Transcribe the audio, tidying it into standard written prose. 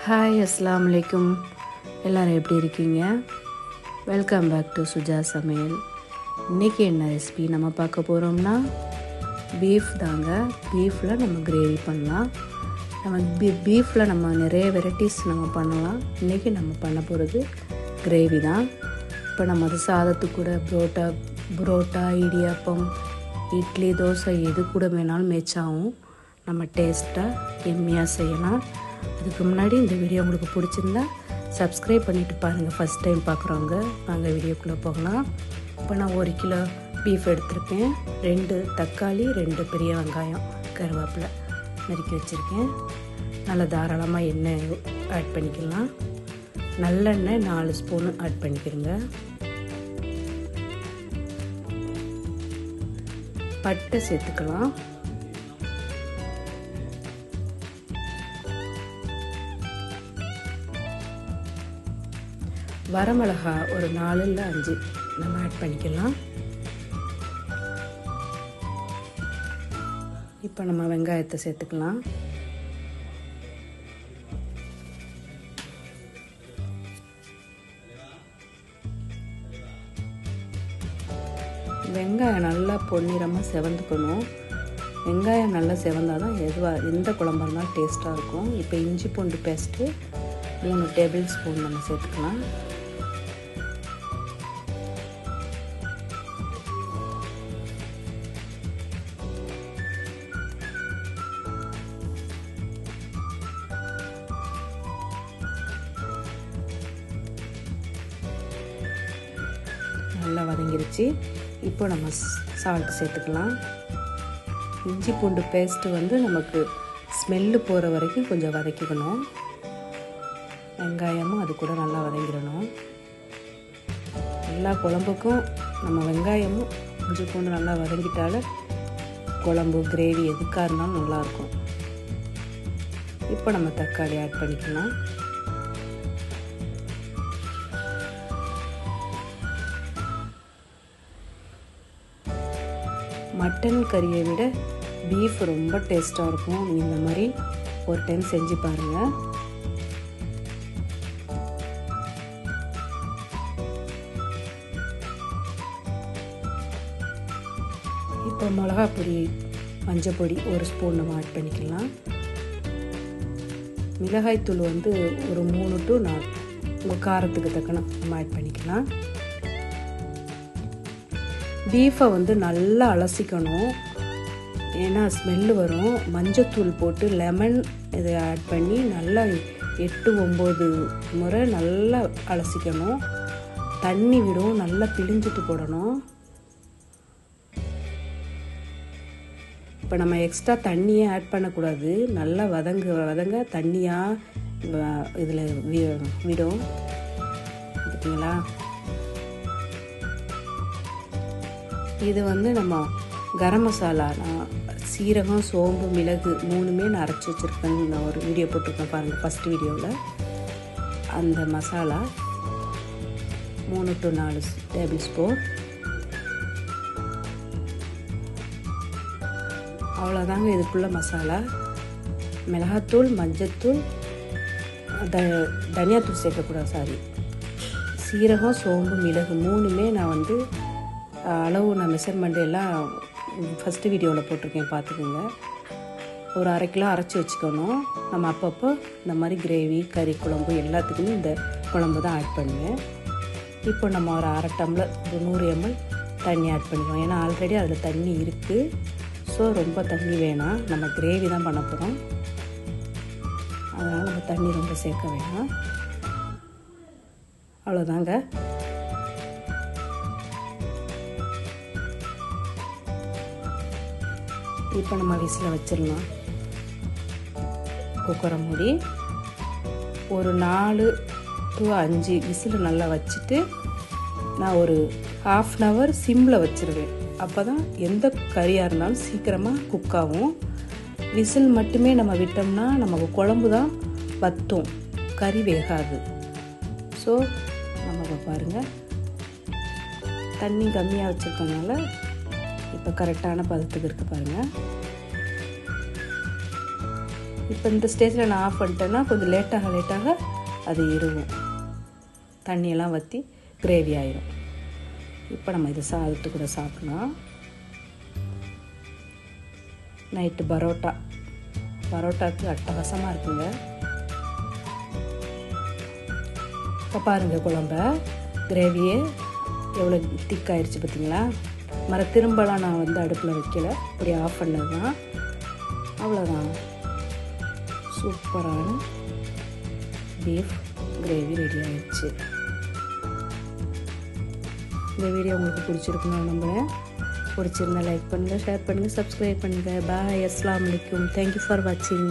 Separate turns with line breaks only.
Hi அஸ்ஸலாமு அலைக்கும். எல்லோரும் எப்படி இருக்கீங்க? வெல்கம் பேக் டு சுஜா சமையல். இன்றைக்கி என்ன ரெசிபி நம்ம பார்க்க போகிறோம்னா பீஃப் தாங்க. பீஃபில் நம்ம கிரேவி பண்ணலாம். நம்ம பீஃபில் நம்ம நிறைய வெரைட்டிஸ் நம்ம பண்ணலாம். இன்றைக்கி நம்ம பண்ண போகிறது கிரேவி தான். இப்போ நம்ம அது சாதத்துக்கு கூட புரோட்டா, இடியாப்பம், இட்லி, தோசை எது கூட வேணாலும் மேட்சாகும். நம்ம டேஸ்ட்டாக எம்மியாக செய்யலாம். அதுக்கு முன்னாடி இந்த வீடியோ உங்களுக்கு பிடிச்சிருந்தா சப்ஸ்கிரைப் பண்ணிவிட்டு பாருங்கள். ஃபஸ்ட் டைம் பார்க்குறவங்க நாங்கள் வீடியோக்குள்ளே போகலாம். இப்போ நான் 1 கிலோ பீஃப் எடுத்திருக்கேன். 2 தக்காளி, 2 பெரிய வெங்காயம், கருவேப்பிலை நறுக்கி வச்சுருக்கேன். நல்லா தாராளமாக எண்ணெய் ஆட் பண்ணிக்கலாம். நல்லெண்ணெய் 4 ஸ்பூனு ஆட் பண்ணிக்கிறேங்க. பட்டை சேர்த்துக்கலாம். வரமிளகா ஒரு 4 இல்லை 5 நம்ம ஆட் பண்ணிக்கலாம். இப்போ நம்ம வெங்காயத்தை சேர்த்துக்கலாம். வெங்காயம் நல்லா பொன்னிறமாக செவந்துக்கணும். வெங்காயம் நல்லா செவந்தால் தான் எந்த குழம்பா இருந்தாலும் டேஸ்ட்டாக இருக்கும். இப்போ இஞ்சி பூண்டு பேஸ்ட்டு 3 டேபிள் ஸ்பூன் நம்ம சேர்த்துக்கலாம். நல்லா வதங்கிருச்சு. இப்போ நம்ம சால்ட் சேர்த்துக்கலாம். இஞ்சி பூண்டு பேஸ்ட்டு நமக்கு ஸ்மெல்லு போகிற வரைக்கும் கொஞ்சம் வதக்கிக்கணும். வெங்காயமும் அது கூட நல்லா வதங்கிடணும். எல்லா குழம்புக்கும் நம்ம வெங்காயமும் இஞ்சி பூண்டு நல்லா வதங்கிட்டால குழம்பு, கிரேவி எதுக்காக இருந்தாலும் நல்லாயிருக்கும். இப்போ நம்ம தக்காளி ஆட் பண்ணிக்கலாம். மட்டன் கறியை விட பீஃப் ரொம்ப டேஸ்ட்டாக இருக்கும். இந்த மாதிரி ஒரு டைம் செஞ்சு பாருங்கள். இப்போ மிளகாய் பொடி, மஞ்சள் பொடி 1 ஸ்பூன் நம்ம ஆட் பண்ணிக்கலாம். மிளகாய்த்தூள் ஒரு 3 to 4 உங்கள் காரத்துக்கு தக்கன நம்ம ஆட் பண்ணிக்கலாம். பீஃபை நல்லா அலசிக்கணும், ஏன்னா ஸ்மெல்லு வரும். மஞ்சத்தூள் போட்டு லெமன் இதை ஆட் பண்ணி நல்லா 8-9 முறை நல்லா அலசிக்கணும். தண்ணி விடும், நல்லா பிழிஞ்சிட்டு போடணும். இப்போ நம்ம எக்ஸ்ட்ரா தண்ணியே ஆட் பண்ணக்கூடாது. நல்லா வதங்க தண்ணியாக இதில் விடும். பார்த்தீங்களா? இது நம்ம கரம் மசாலா, நான் சீரகம், சோம்பு, மிளகு 3மே நான் அரைச்சி வச்சுருக்கேன். நான் ஒரு வீடியோ போட்டிருக்கேன் பாருங்கள், ஃபஸ்ட் வீடியோவில். அந்த மசாலா 3 to 4 டேபிள் ஸ்பூன். அவ்வளோதாங்க இதுக்குள்ள மசாலா. மிளகாத்தூள், மஞ்சத்தூள், தனியாத்தூள் சேர்க்கக்கூடாது, சீரகம், சோம்பு, மிளகு 3மே நான் அளவு நான் மெஷர்மெண்ட் எல்லாம் ஃபஸ்ட்டு வீடியோவில் போட்டிருக்கேன், பார்த்துக்குங்க. ஒரு 1/2 கிலோ அரைச்சி வச்சுக்கணும். நம்ம அப்பப்போ இந்த மாதிரி கிரேவி, கறி குழம்பு எல்லாத்துக்குமே இந்த குழம்பு தான் ஆட் பண்ணுவேன். இப்போ நம்ம ஒரு 1/2 டம்ளர் 100 ml தண்ணி ஆட் பண்ணிடுவோம். ஏன்னா ஆல்ரெடி அதில் தண்ணி இருக்குது. ஸோ ரொம்ப தண்ணி வேணாம், நம்ம கிரேவி தான் பண்ண போகிறோம். அதனால் நம்ம தண்ணி ரொம்ப சேர்க்க வேணாம். அவ்வளோதாங்க. இப்போ நம்ம விசில் வச்சிடலாம். குக்கரை மூடி ஒரு 4 to 5 விசில் நல்லா வச்சுட்டு நான் ஒரு 1/2 hour சிம்மில் வச்சுருவேன். அப்போ தான் எந்த கறியாக இருந்தாலும் சீக்கிரமாக குக் ஆகும். விசில் மட்டுமே நம்ம விட்டோம்னா நமக்கு குழம்பு தான் வற்றும், கறி வேகாது. ஸோ நம்ம பாருங்கள், தண்ணி கம்மியாக வச்சுருக்கனால இப்போ கரெக்டான பதத்துக்கு இருக்குது பாருங்கள். இப்போ இந்த ஸ்டேஜில் நான் ஆஃப் பண்ணிட்டேன்னா கொஞ்சம் லேட்டாக அது எருவும், தண்ணியெல்லாம் வற்றி கிரேவி ஆயிரும். இப்போ நம்ம இதை சாதத்து கூட சாப்பிட்லாம். நைட்டு பரோட்டாவுக்கு அட்டகாசமாக இருக்குங்க. இப்போ பாருங்கள் குழம்ப கிரேவியே எவ்வளோ திக்காயிருச்சு பார்த்தீங்களா. திரும்பலாம் நான் அடுப்பில் வைக்கல, இப்படி ஆஃப் பண்ணது தான். அவ்வளோதான், சூப்பரான பீஃப் கிரேவி ரெடி ஆயிடுச்சு. இந்த வீடியோ உங்களுக்கு பிடிச்சிருக்குன்னு நம்புகிறேன். பிடிச்சிருந்தா லைக் பண்ணுங்கள், ஷேர் பண்ணுங்கள், சப்ஸ்கிரைப் பண்ணுங்கள். பாய், அஸ்ஸலாமு அலைக்கும். தேங்க்யூ ஃபார் வாட்சிங்.